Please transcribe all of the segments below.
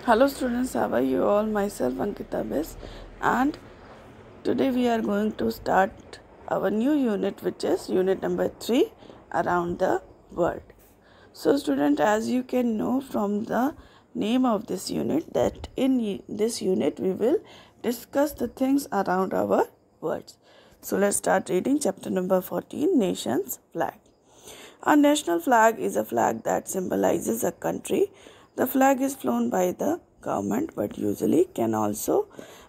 Hello students, how are you all? Myself Ankita Bes, and today we are going to start our new unit, which is unit number 3, around the world. So student, as you can know from the name of this unit, that in this unit we will discuss the things around our world. So let's start reading chapter number 14, Nation's Flag. Our national flag is a flag that symbolizes a country. The flag is flown by the government but usually can also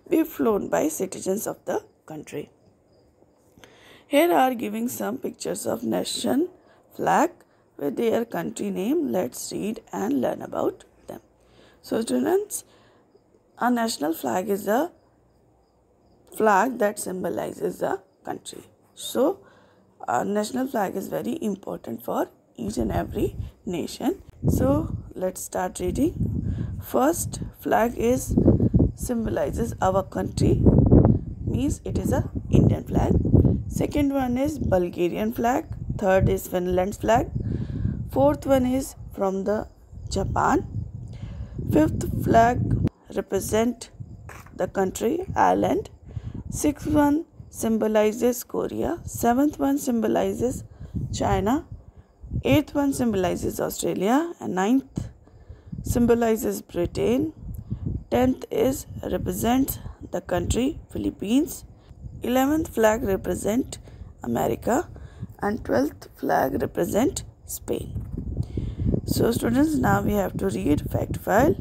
be flown by citizens of the country. Here are giving some pictures of nation flag with their country name. Let's read and learn about them. So students, our national flag is a flag that symbolizes a country. So our national flag is very important for each and every nation. So let's start reading. First, flag is symbolizes our country, means it is a Indian flag. Second one is Bulgarian flag. Third is Finland's flag. Fourth one is from the Japan. Fifth flag represent the country Ireland. Sixth one symbolizes Korea. Seventh one symbolizes China. Eighth one symbolizes Australia. And ninth symbolizes Britain. 10th is represents the country Philippines. 11th flag represent America. And 12th flag represent Spain. So students, now we have to read fact file.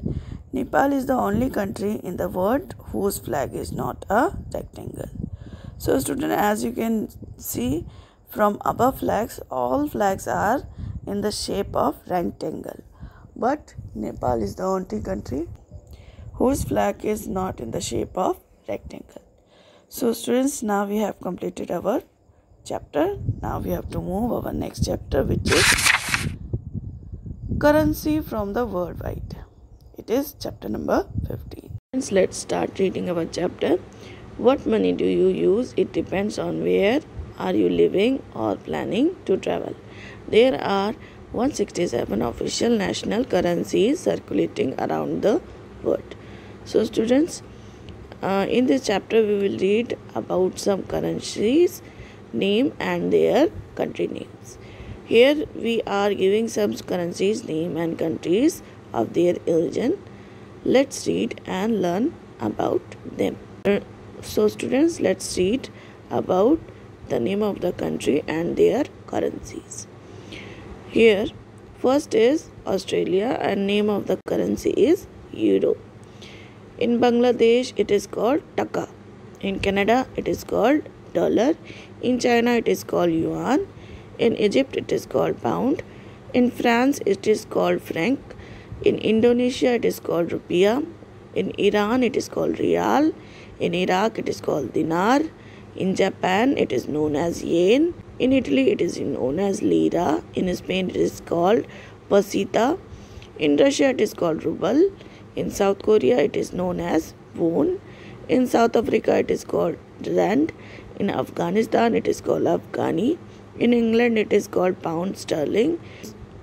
Nepal is the only country in the world whose flag is not a rectangle. So student, as you can see from above flags, all flags are in the shape of rectangle. But Nepal is the only country whose flag is not in the shape of rectangle. So students, now we have completed our chapter. Now we have to move our next chapter, which is currency from the worldwide. It is chapter number 15. Let's start reading our chapter. What money do you use? It depends on where are you living or planning to travel. There are 167 official national currencies circulating around the world. So students, in this chapter we will read about some currencies name and their country names. Here we are giving some currencies name and countries of their origin. Let's read and learn about them. So students, let's read about the name of the country and their currencies. Here first is Australia and name of the currency is Euro. In Bangladesh it is called Taka. In Canada it is called dollar. In China it is called yuan. In Egypt it is called pound. In France it is called franc. In Indonesia it is called rupiah. In Iran it is called rial. In Iraq it is called dinar. In Japan it is known as yen. In Italy it is known as lira. In Spain it is called peseta. In Russia it is called ruble. In South Korea it is known as won. In South Africa it is called rand. In Afghanistan it is called Afghani. In England it is called pound sterling.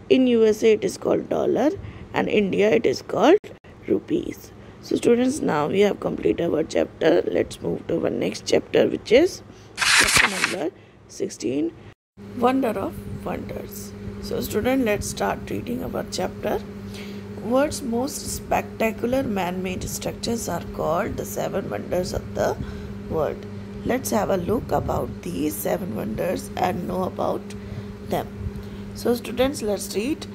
In USA it is called dollar. And India it is called rupees. So students, now we have completed our chapter. Let's move to our next chapter, which is chapter number 16, Wonder of Wonders. So student, let's start reading our chapter. World's most spectacular man-made structures are called the 7 wonders of the world. Let's have a look about these 7 wonders and know about them. So students, let's read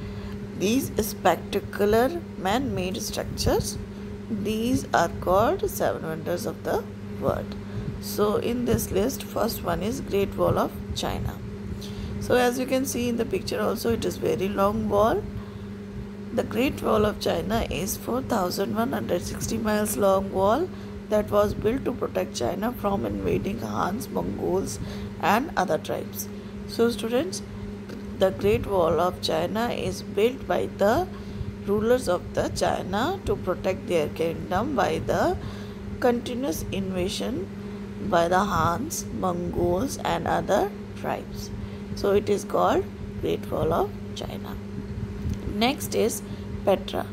these spectacular man-made structures. These are called 7 wonders of the world. So in this list, first one is Great Wall of China. So as you can see in the picture also, it is very long wall. The Great Wall of China is 4,160 miles long wall that was built to protect China from invading Hans, Mongols and other tribes. So students, the Great Wall of China is built by the rulers of the China to protect their kingdom by the continuous invasion by the Hans, Mongols and other tribes. So it is called Great Wall of China. Next is Petra.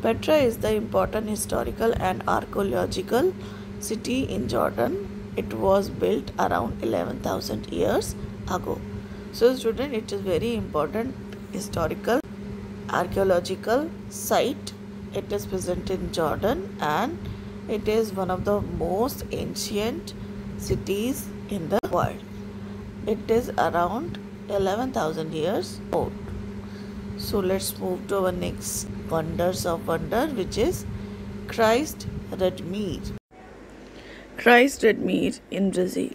Petra is the important historical and archaeological city in Jordan. It was built around 11,000 years ago. So student, it is very important historical archaeological site. It is present in Jordan and it is one of the most ancient cities in the world. It is around 11,000 years old. So let's move to our next wonders of wonder, which is Christ Redeemer. Christ Redeemer in Brazil.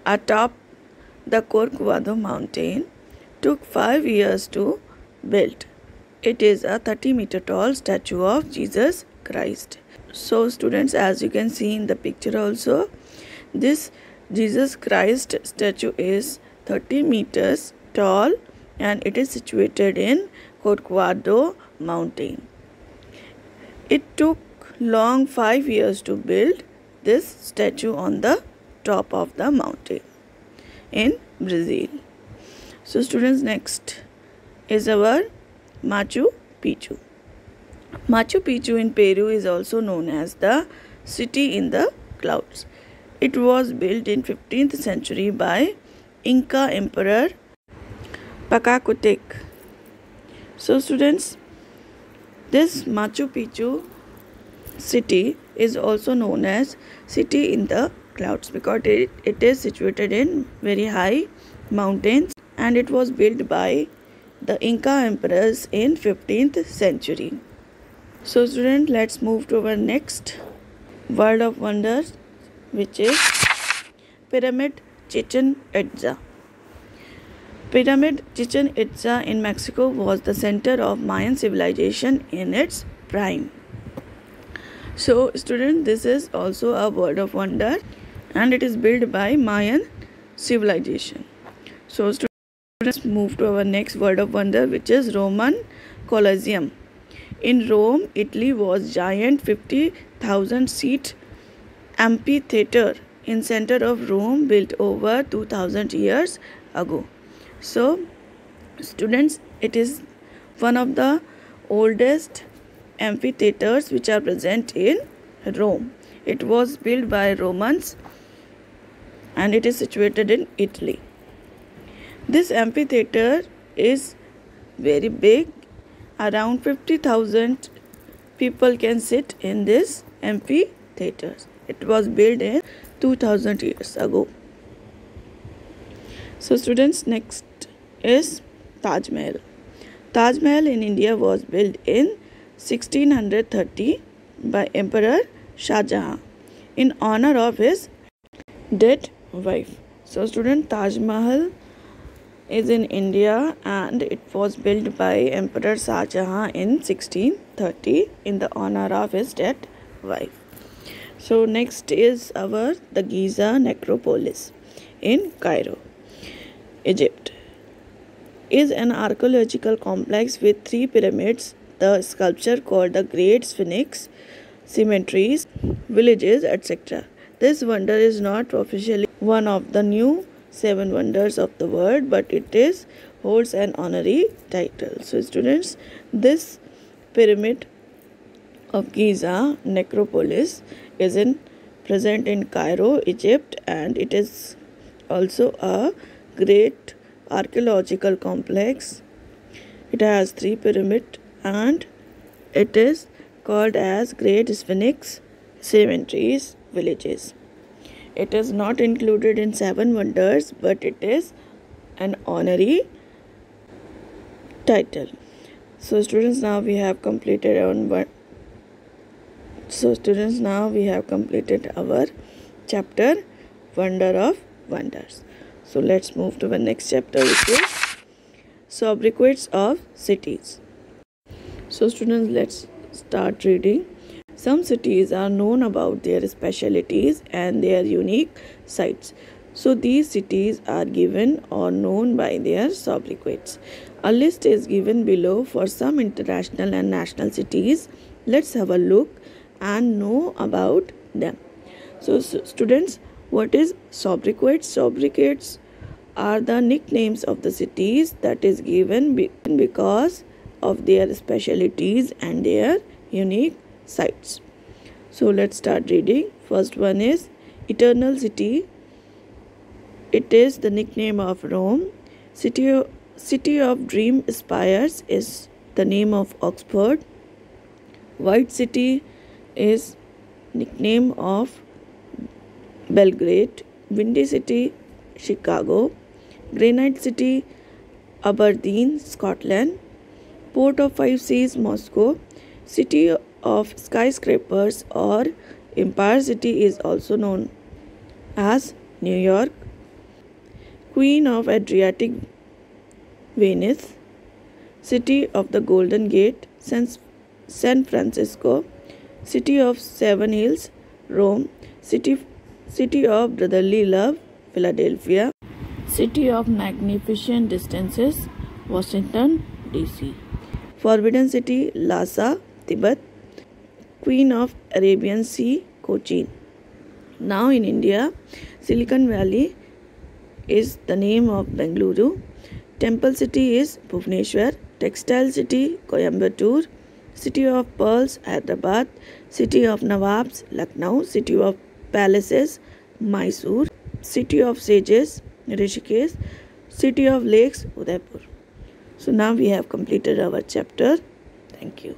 Atop the Corcovado mountain took 5 years to build. It is a 30-meter tall statue of Jesus Christ. So students, as you can see in the picture also, this Jesus Christ statue is 30 meters tall and it is situated in Corcovado mountain. It took long 5 years to build this statue on the top of the mountain in Brazil. So students, next is our Machu Picchu. Machu Picchu in Peru is also known as the city in the clouds. It was built in 15th century by Inca Emperor Pachacutec. So students, this Machu Picchu city is also known as city in the clouds because it is situated in very high mountains and it was built by the Inca emperors in 15th century. So students, let's move to our next world of wonders, which is Pyramid Chichen Itza. Pyramid Chichen Itza in Mexico was the center of Mayan civilization in its prime. So students, this is also a world of wonder and it is built by Mayan civilization. So students, move to our next world of wonder, which is Roman Colosseum. In Rome, Italy, was giant 50,000 seat amphitheater in center of Rome built over 2000 years ago. So students, it is one of the oldest amphitheaters which are present in Rome. It was built by Romans and it is situated in Italy. This amphitheater is very big. Around 50,000 people can sit in this amphitheater. It was built in 2000 years ago. So students, next is Taj Mahal. Taj Mahal in India was built in 1630 by Emperor Shah Jahan in honor of his dead wife. So student, Taj Mahal is in India and it was built by Emperor Shah Jahan in 1630 in the honor of his dead wife. So next is the Giza Necropolis in Cairo, Egypt. Is an archaeological complex with 3 pyramids, the sculpture called the Great Sphinx, cemeteries, villages, etc. This wonder is not officially one of the new 7 wonders of the world, but it holds an honorary title. So students, this pyramid of Giza Necropolis is present in Cairo, Egypt, and it is also a great archaeological complex. It has 3 pyramids and it is called as Great Sphinx, cemeteries, villages. It is not included in 7 wonders, but it is an honorary title. So students, now we have completed our chapter Wonder of Wonders. So let's move to the next chapter, which is Sobriquets of Cities. So students, let's start reading. Some cities are known about their specialities and their unique sites. So these cities are given or known by their sobriquets. A list is given below for some international and national cities. Let's have a look and know about them. So students, what is sobriquets? Sobriquets are the nicknames of the cities that is given because of their specialities and their unique sites. So let's start reading. First one is Eternal City. It is the nickname of Rome. City of Dream Spires is the name of Oxford. White City is nickname of Belgrade. Windy City, Chicago. Granite City, Aberdeen, Scotland. Port of Five Seas, Moscow. City of Skyscrapers or Empire City is also known as New York. Queen of Adriatic, Venice. City of the Golden Gate, San Francisco. City of Seven Hills, Rome. City of Brotherly Love, Philadelphia. City of Magnificent Distances, Washington, D.C. Forbidden City, Lhasa, Tibet. Queen of Arabian Sea, Cochin. Now in India, Silicon Valley is the name of Bengaluru. Temple City is Bhubaneswar. Textile City, Coimbatore. City of Pearls, Hyderabad. City of Nawabs, Lucknow. City of Palaces, Mysore. City of Sages, Rishikesh. City of Lakes, Udaipur. So now we have completed our chapter. Thank you.